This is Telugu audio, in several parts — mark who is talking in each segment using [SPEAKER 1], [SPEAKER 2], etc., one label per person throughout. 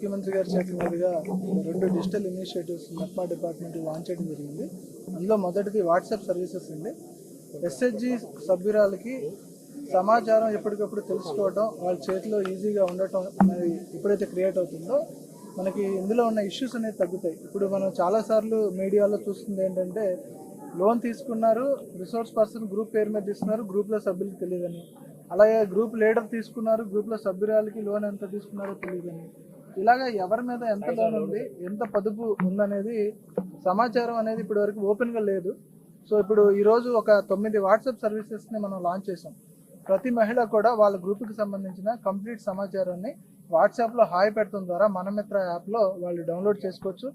[SPEAKER 1] ముఖ్యమంత్రి గారి చేతుల మీదుగా 2 digital initiatives MEPMA department launch చేయడం జరిగింది. అందులో మొదటిది వాట్సాప్ సర్వీసెస్ అండి. ఎస్హెచ్జి సభ్యురాలకి సమాచారం ఎప్పటికప్పుడు తెలుసుకోవడం, వాళ్ళ చేతిలో ఈజీగా ఉండటం అనేది ఎప్పుడైతే క్రియేట్ అవుతుందో మనకి ఇందులో ఉన్న ఇష్యూస్ అనేవి తగ్గుతాయి. ఇప్పుడు మనం చాలాసార్లు మీడియాలో చూస్తుంది ఏంటంటే, లోన్ తీసుకున్నారు, రిసోర్స్ పర్సన్ గ్రూప్ పేరు మీద తీసుకున్నారు, గ్రూప్లో సభ్యులకు తెలియదని, అలాగే గ్రూప్ లీడర్ తీసుకున్నారు, గ్రూప్లో సభ్యురాలకి లోన్ ఎంత తీసుకున్నారో తెలియదని, ఇలాగా ఎవరి మీద ఎంత లోన్ ఉంది, ఎంత పొదుపు ఉందనేది సమాచారం అనేది ఇప్పటి వరకు ఓపెన్గా లేదు. సో ఇప్పుడు ఈరోజు ఒక 9 వాట్సాప్ సర్వీసెస్ని మనం లాంచ్ చేసాం. ప్రతి మహిళ కూడా వాళ్ళ గ్రూప్కి సంబంధించిన కంప్లీట్ సమాచారాన్ని వాట్సాప్లో హాయ్ పెట్టడం ద్వారా మనమిత్ర యాప్లో వాళ్ళు డౌన్లోడ్ చేసుకోవచ్చు.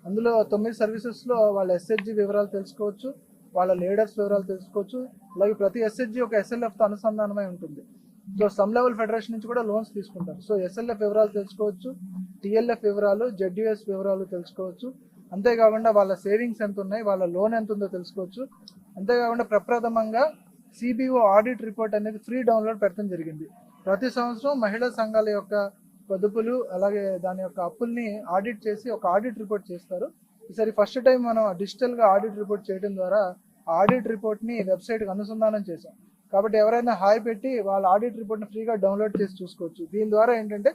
[SPEAKER 1] అందులో 9 సర్వీసెస్లో వాళ్ళ ఎస్హెచ్జి వివరాలు తెలుసుకోవచ్చు, వాళ్ళ లీడర్స్ వివరాలు తెలుసుకోవచ్చు. అలాగే ప్రతి ఎస్హెచ్జి ఒక ఎస్ఎల్ఎఫ్తో అనుసంధానమై ఉంటుంది. సో సమ్ లెవెల్ ఫెడరేషన్ నుంచి కూడా లోన్స్ తీసుకుంటారు. సో ఎస్ఎల్ఎఫ్ వివరాలు తెలుసుకోవచ్చు, టిఎల్ఎఫ్ వివరాలు, జెడ్యుఎస్ వివరాలు తెలుసుకోవచ్చు. అంతేకాకుండా వాళ్ళ సేవింగ్స్ ఎంత ఉన్నాయి, వాళ్ళ లోన్ ఎంత ఉందో తెలుసుకోవచ్చు. అంతేకాకుండా ప్రప్రథమంగా సిబిఓ ఆడిట్ రిపోర్ట్ అనేది ఫ్రీ డౌన్లోడ్ పెట్టడం జరిగింది. ప్రతి సంవత్సరం మహిళా సంఘాల యొక్క పొదుపులు అలాగే దాని యొక్క అప్పుల్ని ఆడిట్ చేసి ఒక ఆడిట్ రిపోర్ట్ చేస్తారు. ఈసారి ఫస్ట్ టైం మనం డిజిటల్గా ఆడిట్ రిపోర్ట్ చేయడం ద్వారా ఆడిట్ రిపోర్ట్ని వెబ్సైట్కి అనుసంధానం చేసాం. కాబట్టి ఎవరైనా హాయ్ పెట్టి వాళ్ళ ఆడిట్ రిపోర్ట్ని ఫ్రీగా డౌన్లోడ్ చేసి చూసుకోవచ్చు. దీని ద్వారా ఏంటంటే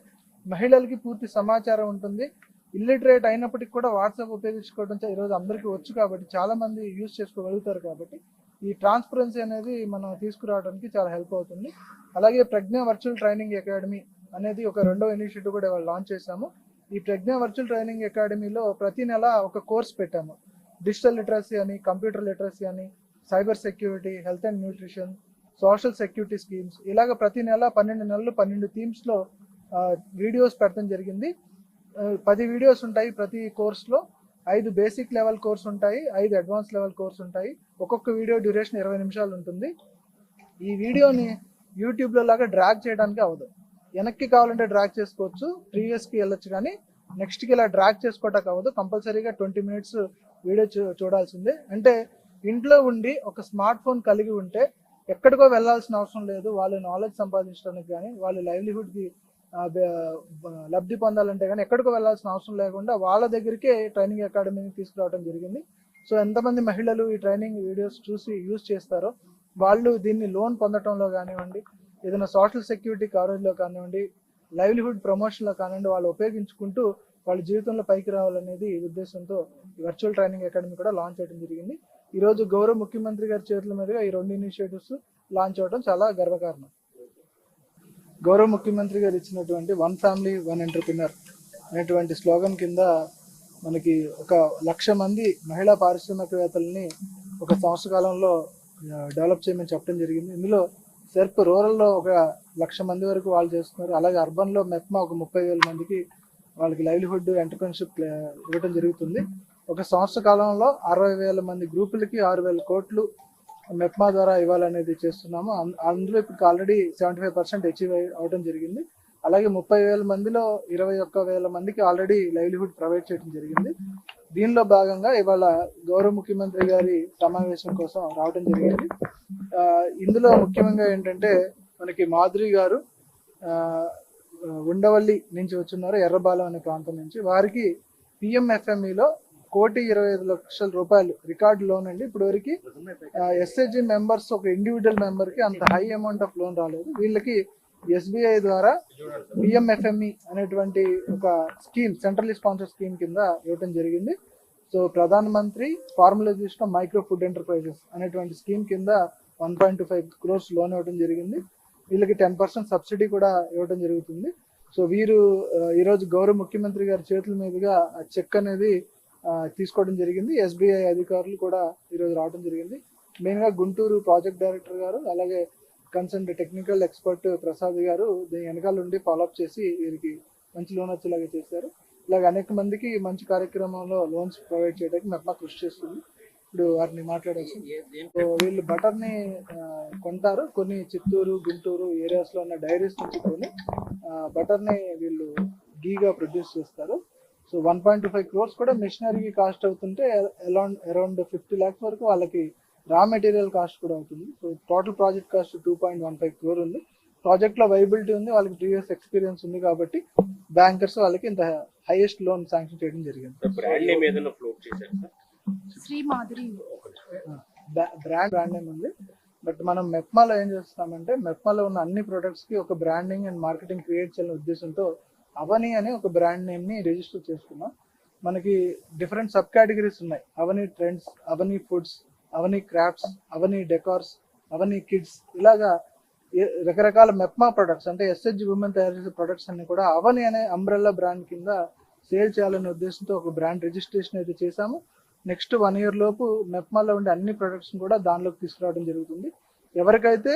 [SPEAKER 1] మహిళలకి పూర్తి సమాచారం ఉంటుంది. ఇల్లిటరేట్ అయినప్పటికీ కూడా వాట్సాప్ ఉపయోగించుకోవడం ఈరోజు అందరికీ వచ్చు కాబట్టి చాలామంది యూజ్ చేసుకోగలుగుతారు. కాబట్టి ఈ ట్రాన్స్పరెన్సీ అనేది మనం తీసుకురావడానికి చాలా హెల్ప్ అవుతుంది. అలాగే ప్రజ్ఞ వర్చువల్ ట్రైనింగ్ అకాడమీ అనేది ఒక 2వ ఇనిషియేటివ్ కూడా ఇవాళ లాంచ్ చేశాము. ఈ ప్రజ్ఞ వర్చువల్ ట్రైనింగ్ అకాడమీలో ప్రతి నెల ఒక కోర్స్ పెట్టాము. డిజిటల్ లిటరసీ అని, కంప్యూటర్ లిటరసీ అని, cyber security, health and nutrition, social security schemes, ఇలాగ ప్రతి నెల 12 నెలలు 12 థీమ్స్లో వీడియోస్ పెట్టడం జరిగింది. 10 వీడియోస్ ఉంటాయి ప్రతి కోర్స్లో. 5 బేసిక్ లెవెల్ కోర్స్ ఉంటాయి, 5 అడ్వాన్స్ లెవెల్ కోర్స్ ఉంటాయి. ఒక్కొక్క వీడియో డ్యూరేషన్ 20 నిమిషాలు ఉంటుంది. ఈ వీడియోని యూట్యూబ్లో లాగా డ్రాగ్ చేయడానికి అవ్వదు. వెనక్కి కావాలంటే డ్రాగ్ చేసుకోవచ్చు, ప్రీవియస్కి వెళ్ళొచ్చు, కానీ నెక్స్ట్కి ఇలా డ్రాగ్ చేసుకోవడానికి అవ్వదు. కంపల్సరీగా 20 మినిట్స్ వీడియో చూడాల్సిందే. అంటే ఇంట్లో ఉండి ఒక స్మార్ట్ ఫోన్ కలిగి ఉంటే ఎక్కడికో వెళ్ళాల్సిన అవసరం లేదు. వాళ్ళు నాలెడ్జ్ సంపాదించడానికి కానీ, వాళ్ళ లైవ్లీహుడ్కి లబ్ధి పొందాలంటే కానీ ఎక్కడికో వెళ్ళాల్సిన అవసరం లేకుండా వాళ్ళ దగ్గరికే ట్రైనింగ్ అకాడమీని తీసుకురావడం జరిగింది. సో ఎంతమంది మహిళలు ఈ ట్రైనింగ్ వీడియోస్ చూసి యూజ్ చేస్తారో వాళ్ళు దీన్ని లోన్ పొందడంలో కానివ్వండి, ఏదైనా సోషల్ సెక్యూరిటీ కవరేజ్లో కానివ్వండి, లైవ్లీహుడ్ ప్రమోషన్లో కానివ్వండి, వాళ్ళు ఉపయోగించుకుంటూ వాళ్ళ జీవితంలో పైకి రావాలనేది ఉద్దేశంతో వర్చువల్ ట్రైనింగ్ అకాడమీ కూడా లాంచ్ చేయడం జరిగింది. ఈరోజు గౌరవ ముఖ్యమంత్రి గారి చేతుల మీదుగా ఈ 2 ఇనిషియేటివ్స్ లాంచ్ అవ్వడం చాలా గర్వకారణం. గౌరవ ముఖ్యమంత్రి గారు ఇచ్చినటువంటి 1 ఫ్యామిలీ 1 ఎంటర్‌ప్రెన్యూర్ అనేటువంటి స్లోగన్ కింద మనకి 1,00,000 మంది మహిళా పారిశ్రామికవేత్తలని ఒక సంవత్సర కాలంలో డెవలప్ చేయమని చెప్పడం జరిగింది. ఇందులో సెర్ప్ రూరల్లో 1,00,000 మంది వరకు వాళ్ళు చేస్తున్నారు. అలాగే అర్బన్లో మెప్మా 30,000 మందికి వాళ్ళకి లైవ్లీహుడ్ ఎంటర్‌ప్రెన్యూర్‌షిప్ ఇవ్వడం జరుగుతుంది. ఒక సంవత్సర కాలంలో 60,000 మంది గ్రూపులకి 6,000 కోట్లు మెప్మా ద్వారా ఇవ్వాలనేది చేస్తున్నాము. అందులో ఇప్పుడు ఆల్రెడీ 75% అచీవ్ అవడం జరిగింది. అలాగే 30,000 మందిలో 21,000 మందికి ఆల్రెడీ లైవ్లీహుడ్ ప్రొవైడ్ చేయడం జరిగింది. దీనిలో భాగంగా ఇవాళ గౌరవ ముఖ్యమంత్రి గారి సమావేశం కోసం రావడం జరిగింది. ఇందులో ముఖ్యంగా ఏంటంటే మనకి మాధురి గారు ఉండవల్లి నుంచి వచ్చున్నారు, ఎర్రబాలెం అనే ప్రాంతం నుంచి. వారికి పిఎంఎఫ్ఎంఈలో 1,25,00,000 రూపాయలు రికార్డు లోన్ అండి. ఇప్పుడు వరకు ఎస్హెచ్జి మెంబర్స్ ఒక ఇండివిజువల్ మెంబర్కి అంత హై అమౌంట్ ఆఫ్ లోన్ రాలేదు. వీళ్ళకి ఎస్బీఐ ద్వారా పిఎంఎఫ్ఎంఈ అనేటువంటి ఒక స్కీమ్, సెంట్రల్లీ స్పాన్సర్ స్కీమ్ కింద ఇవ్వడం జరిగింది. సో ప్రధానమంత్రి formalisation of micro food enterprises అనేటువంటి స్కీమ్ కింద 1.25 crores లోన్ ఇవ్వడం జరిగింది. వీళ్ళకి 10% సబ్సిడీ కూడా ఇవ్వడం జరుగుతుంది. సో వీరు ఈరోజు గౌరవ ముఖ్యమంత్రి గారి చేతుల మీదుగా చెక్ అనేది తీసుకోవడం జరిగింది. ఎస్బీఐ అధికారులు కూడా ఈరోజు రావడం జరిగింది. మెయిన్గా గుంటూరు ప్రాజెక్ట్ డైరెక్టర్ గారు, అలాగే కన్సర్న్ టెక్నికల్ ఎక్స్పర్ట్ ప్రసాద్ గారు దీని వెనకాల నుండి ఫాలోఅప్ చేసి వీరికి మంచి లోన్ వచ్చేలాగా చేశారు. ఇలాగ అనేక మందికి మంచి కార్యక్రమంలో లోన్స్ ప్రొవైడ్ చేయడానికి మెప్మా కృషి చేస్తుంది. ఇప్పుడు వారిని మాట్లాడచ్చు. సో వీళ్ళు బటర్ని కొంటారు, కొన్ని చిత్తూరు, గుంటూరు ఏరియాస్లో ఉన్న డైరీస్ నుంచి కొని బటర్ని వీళ్ళు గీగా ప్రొడ్యూస్ చేస్తారు. సో 1.25 crores కూడా మిషనరీ కాస్ట్ అవుతుంటే అరౌండ్ 50 lakhs వరకు వాళ్ళకి రా మెటీరియల్ కాస్ట్ కూడా అవుతుంది. So total project cost 2.15 crore ఉంది. ప్రాజెక్ట్లో వైబిలిటీ ఉంది, వాళ్ళకి ప్రీవియస్ ఎక్స్పీరియన్స్ ఉంది కాబట్టి బ్యాంకర్స్ వాళ్ళకి ఇంత హైయెస్ట్ లోన్ శాంక్షన్ చేయడం జరిగింది.
[SPEAKER 2] శ్రీ మాధురి
[SPEAKER 1] బ్రాండ్ నేమ్ ఉంది. బట్ మనం మెప్మాలో ఏం చేస్తామంటే మెప్మాలో ఉన్న అన్ని ప్రొడక్ట్స్కి ఒక బ్రాండింగ్ అండ్ మార్కెటింగ్ క్రియేట్ చేయాలనే ఉద్దేశంతో అవని అనే ఒక బ్రాండ్ నేమ్ని రిజిస్టర్ చేసుకున్నాం. మనకి డిఫరెంట్ సబ్ కేటగిరీస్ ఉన్నాయి. అవని ట్రెండ్స్, అవని ఫుడ్స్, అవని క్రాఫ్ట్స్, అవని డెకార్స్, అవని కిడ్స్, ఇలాగా రకరకాల మెప్మా ప్రొడక్ట్స్ అంటే ఎస్హెచ్జి ఉమెన్ తయారు చేసే ప్రొడక్ట్స్ అన్ని కూడా అవని అనే అంబ్రెల్లా బ్రాండ్ కింద సేల్ చేయాలనే ఉద్దేశంతో ఒక బ్రాండ్ రిజిస్ట్రేషన్ అయితే చేశాము. నెక్స్ట్ 1 year లోపు మెప్మాలో ఉండే అన్ని ప్రొడక్ట్స్ కూడా దానిలోకి తీసుకురావడం జరుగుతుంది. ఎవరికైతే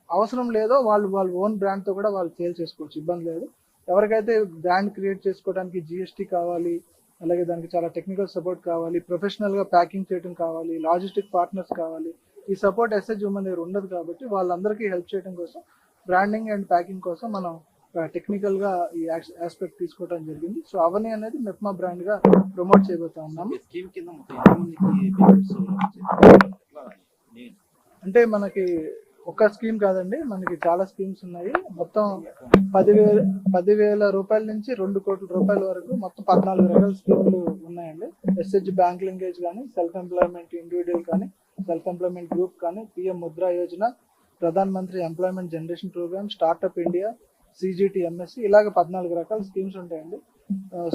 [SPEAKER 1] అవసరం లేదో వాళ్ళు ఓన్ బ్రాండ్తో కూడా వాళ్ళు సేల్ చేసుకోవచ్చు, ఇబ్బంది లేదు. ఎవరికైతే బ్రాండ్ క్రియేట్ చేసుకోవడానికి జిఎస్టీ కావాలి, అలాగే దానికి చాలా టెక్నికల్ సపోర్ట్ కావాలి, ప్రొఫెషనల్గా ప్యాకింగ్ చేయడం కావాలి, లాజిస్టిక్ పార్ట్నర్స్ కావాలి, ఈ సపోర్ట్ ఎస్హెచ్జి ఉమెన్ దగ్గర ఉండదు కాబట్టి వాళ్ళందరికీ హెల్ప్ చేయడం కోసం బ్రాండింగ్ అండ్ ప్యాకింగ్ కోసం మనం టెక్నికల్గా ఈ ఆస్పెక్ట్ తీసుకోవడం జరిగింది. సో అవని అనేది మెప్మా బ్రాండ్గా ప్రమోట్ చేయబోతా ఉన్నాము. అంటే మనకి ఒక స్కీమ్ కాదండి, మనకి చాలా స్కీమ్స్ ఉన్నాయి. మొత్తం 10,000 రూపాయల నుంచి 2 కోట్ల రూపాయల వరకు మొత్తం 14 రకాల స్కీములు ఉన్నాయండి. ఎస్హెచ్జి బ్యాంక్ లింకేజ్ కానీ, సెల్ఫ్ ఎంప్లాయ్మెంట్ ఇండివిజువల్ కానీ, సెల్ఫ్ ఎంప్లాయ్మెంట్ గ్రూప్ కానీ, PM Mudra Yojana, Pradhan Mantri employment generation programme, startup India, CGT, MSC, ఇలాగ 14 రకాల స్కీమ్స్ ఉంటాయండి.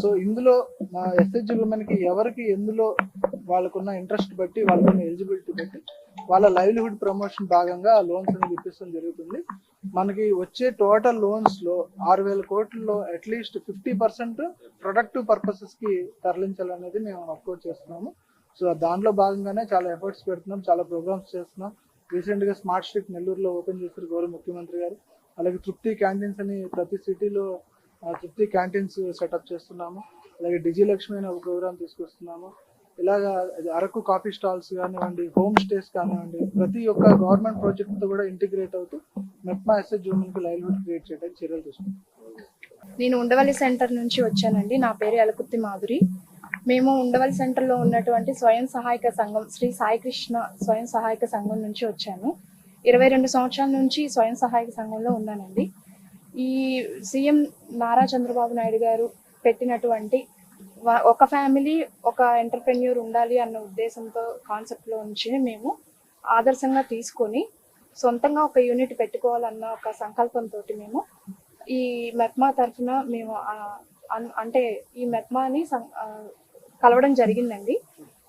[SPEAKER 1] సో ఇందులో మా ఎస్హెచ్జి ఉమెన్కి ఎవరికి ఎందులో వాళ్ళకున్న ఇంట్రెస్ట్ బట్టి, వాళ్ళకున్న ఎలిజిబిలిటీ బట్టి వాళ్ళ లైవ్లీహుడ్ ప్రమోషన్ భాగంగా లోన్స్ అనేది ఇప్పించడం జరుగుతుంది. మనకి వచ్చే టోటల్ లోన్స్లో 6,000 కోట్లలో అట్లీస్ట్ 50% ప్రొడక్టివ్ పర్పసెస్కి తరలించాలనేది మేము వర్కౌట్ చేస్తున్నాము. సో దాంట్లో భాగంగానే చాలా ఎఫర్ట్స్ పెడుతున్నాం, చాలా ప్రోగ్రామ్స్ చేస్తున్నాం. రీసెంట్గా స్మార్ట్ స్ట్రీట్ నెల్లూరులో ఓపెన్ చేశారు గౌరవ ముఖ్యమంత్రి గారు. అలాగే తృప్తి క్యాంటీన్స్ అని ప్రతి సిటీలో తృప్తి క్యాంటీన్స్ సెటప్ చేస్తున్నాము. అలాగే డిజిలక్ష్మి అనే ఒక ప్రోగ్రామ్ తీసుకొస్తున్నాము. ఇలాగా అరకు కాఫీ స్టాల్స్ కానివ్వండి, హోమ్ స్టేస్ కానివ్వండి, ప్రతి ఒక్క గవర్నమెంట్ ప్రాజెక్ట్తో కూడా ఇంటిగ్రేట్ అవుతూ మెప్మా ఎస్హెచ్జి ఉమెన్కి లైవ్లీహుడ్ క్రియేట్ చేయడానికి చర్యలు తీసుకుంటాం.
[SPEAKER 2] నేను ఉండవల్లి సెంటర్ నుంచి వచ్చానండి. నా పేరు యలకుర్తి మాధురి. మేము ఉండవల్లి సెంటర్లో ఉన్నటువంటి స్వయం సహాయక సంఘం, శ్రీ సాయికృష్ణ స్వయం సహాయక సంఘం నుంచి వచ్చాను. 22 సంవత్సరాల నుంచి స్వయం సహాయక సంఘంలో ఉన్నానండి. ఈ సీఎం నారా చంద్రబాబు నాయుడు గారు పెట్టినటువంటి ఒక ఫ్యామిలీ ఒక ఎంటర్ప్రెన్యూర్ ఉండాలి అన్న ఉద్దేశంతో కాన్సెప్ట్లో నుంచి మేము ఆదర్శంగా తీసుకొని సొంతంగా ఒక యూనిట్ పెట్టుకోవాలన్న ఒక సంకల్పంతో మేము ఈ మెప్మా తరఫున మేము అంటే ఈ మెప్మాని కలవడం జరిగిందండి.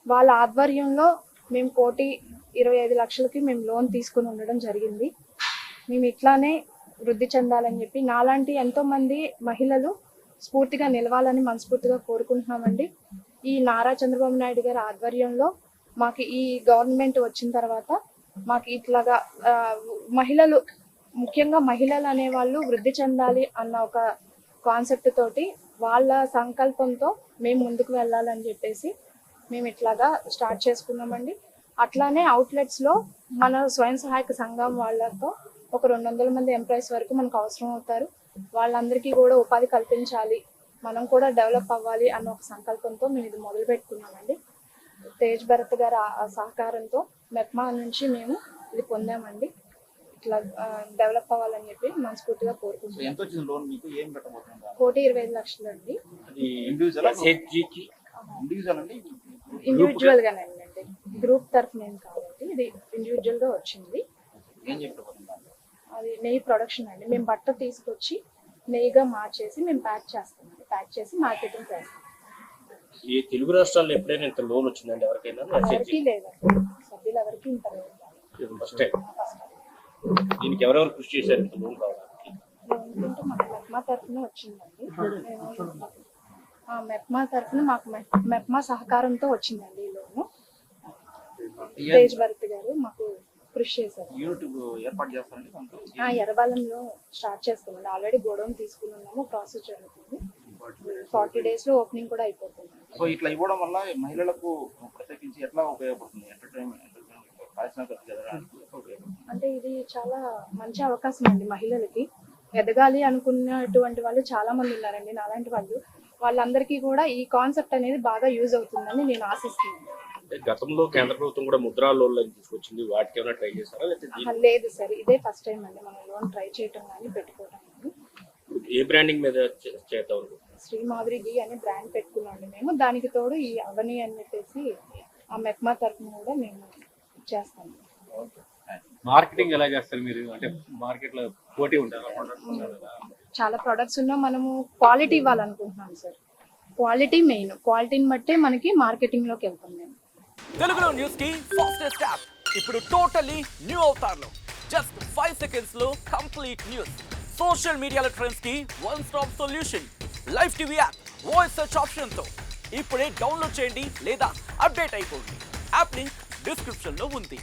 [SPEAKER 2] వాళ్ళ ఆధ్వర్యంలో మేము 1,25,00,000కి మేము లోన్ తీసుకుని ఉండడం జరిగింది. మేము ఇట్లానే వృద్ధి చెందాలని చెప్పి నాలాంటి ఎంతోమంది మహిళలు స్ఫూర్తిగా నిలవాలని మనస్ఫూర్తిగా కోరుకుంటున్నామండి. ఈ నారా చంద్రబాబు నాయుడు గారి ఆధ్వర్యంలో మాకు ఈ గవర్నమెంట్ వచ్చిన తర్వాత మాకు ఇట్లాగా మహిళలు, ముఖ్యంగా మహిళలు అనేవాళ్ళు వృద్ధి చెందాలి అన్న ఒక కాన్సెప్ట్ తోటి వాళ్ళ సంకల్పంతో మేము ముందుకు వెళ్ళాలని చెప్పేసి మేము ఇట్లాగా స్టార్ట్ చేసుకున్నామండి. అట్లానే అవుట్లెట్స్లో మన స్వయం సహాయక సంఘం వాళ్ళతో ఒక 200 మంది ఎంప్లాయీస్ వరకు మనకు అవసరం అవుతారు. వాళ్ళందరికీ కూడా ఉపాధి కల్పించాలి, మనం కూడా డెవలప్ అవ్వాలి అన్న ఒక సంకల్పంతో మేము ఇది మొదలు పెట్టుకున్నామండి. తేజ్ భరత్ గారి సహకారంతో మెప్మా నుంచి మేము ఇది పొందామండి. ఇట్లా డెవలప్ అవ్వాలని చెప్పి మనస్ఫూర్తిగా కోరుకుంటున్నాం. 1,25,00,000 అండి. ఇండివిజువల్ గానండి, గ్రూప్ తరఫున ఏం కాబట్టి ఇది ఇండివిజువల్ గా వచ్చింది. అది నెయ్యి ప్రొడక్షన్ అండి. మేము బట్ట తీసుకొచ్చి నెయ్యిగా మార్చేసి మేము ప్యాక్ చేస్తామండి. ప్యాక్ చేసి మార్కెటింగ్ చేస్తాం.
[SPEAKER 3] ఈ తెలుగు రాష్ట్రాల్లో ఎప్పుడైనా ఇంత లోన్ వచ్చిందండి ఎవరికైనా?
[SPEAKER 2] ఎవరికి లేదండి, సభ్యులు ఎవరికి ఇంత లేదు.
[SPEAKER 3] ఫస్ట్ దీనికి ఎవరెవరు కృషి చేశారు ఇంత లోన్ కావడానికి?
[SPEAKER 2] మాకు మెప్మా తరఫున వచ్చిందండి. మెప్మా తరఫున మాకు మెప్మా సహకారంతో వచ్చిందండి ఈ లోను. తేజ్ భరత్ గారు మాకు కృషి చేశారు. ఎర్రబాలెంలో స్టార్ట్ చేస్తామండి. ఆల్రెడీ గోడౌన్ తీసుకుని ఉన్నాము, ప్రాసెస్ జరుగుతుంది. 40 days లో ఓపెనింగ్ కూడా అయిపోతుంది.
[SPEAKER 4] సో ఇట్లా ఇవ్వడం వల్ల మహిళలకు ప్రత్యేకించి ఎట్లా ఉపయోగపడుతుంది?
[SPEAKER 2] అంటే ఇది చాలా మంచి అవకాశం అండి. మహిళలకి ఎదగాలి అనుకున్నటువంటి వాళ్ళు చాలా మంది ఉన్నారండి నాలాంటి వాళ్ళు. వాళ్ళందరికీ కూడా ఈ కాన్సెప్ట్ అనేది బాగా యూజ్ అవుతుందని నేను ఆశిస్తున్నాను.
[SPEAKER 3] గతంలో కేంద్ర ప్రభుత్వం కూడా ముద్రా లోన్లను తీసుకొచ్చింది, వాటికి ఏమైనా ట్రై చేస్తారా లేకపోతే
[SPEAKER 2] ఆహా, లేదు సార్, ఇదే ఫస్ట్ టైం అండి మనం లోన్ ట్రై చేయటం కానీ పెట్టుకోవడం కానీ.
[SPEAKER 3] ఏ బ్రాండింగ్ మీద చేద్దాం అనుకుంటున్నారు?
[SPEAKER 2] శ్రీ మాధురి ఘీ అనే బ్రాండ్ పెట్టుకున్నాండి మేము. దానికి తోడు ఈ అవని అని చెప్పేసి ఆ మెక్మా తరఫున కూడా మేము చేస్తాము.
[SPEAKER 5] మార్కెటింగ్ ఎలా చేస్తారు మీరు? అంటే మార్కెట్ లో పోటీ ఉంటారు,
[SPEAKER 2] చాలా ప్రొడక్ట్స్ ఉన్నా మనము క్వాలిటీ ఇవ్వాలనుకుంటున్నాం సార్. క్వాలిటీ మెయిన్, క్వాలిటీని బట్టే మనకి మార్కెటింగ్ లోకి వెళ్తాం మేము.
[SPEAKER 6] తెలుగులో న్యూస్ కి ఫాస్టెస్ట్ యాప్ ఇప్పుడు టోటలీ న్యూ అవతార్లో జస్ట్ 5 seconds లో కంప్లీట్ న్యూస్. సోషల్ మీడియాల ట్రెండ్స్ కి one stop solution. Live TV app voice search option తో ఇప్పుడే డౌన్లోడ్ చేయండి లేదా అప్డేట్ అయిపోండి. యాప్ లింక్ డిస్క్రిప్షన్ లో ఉంది.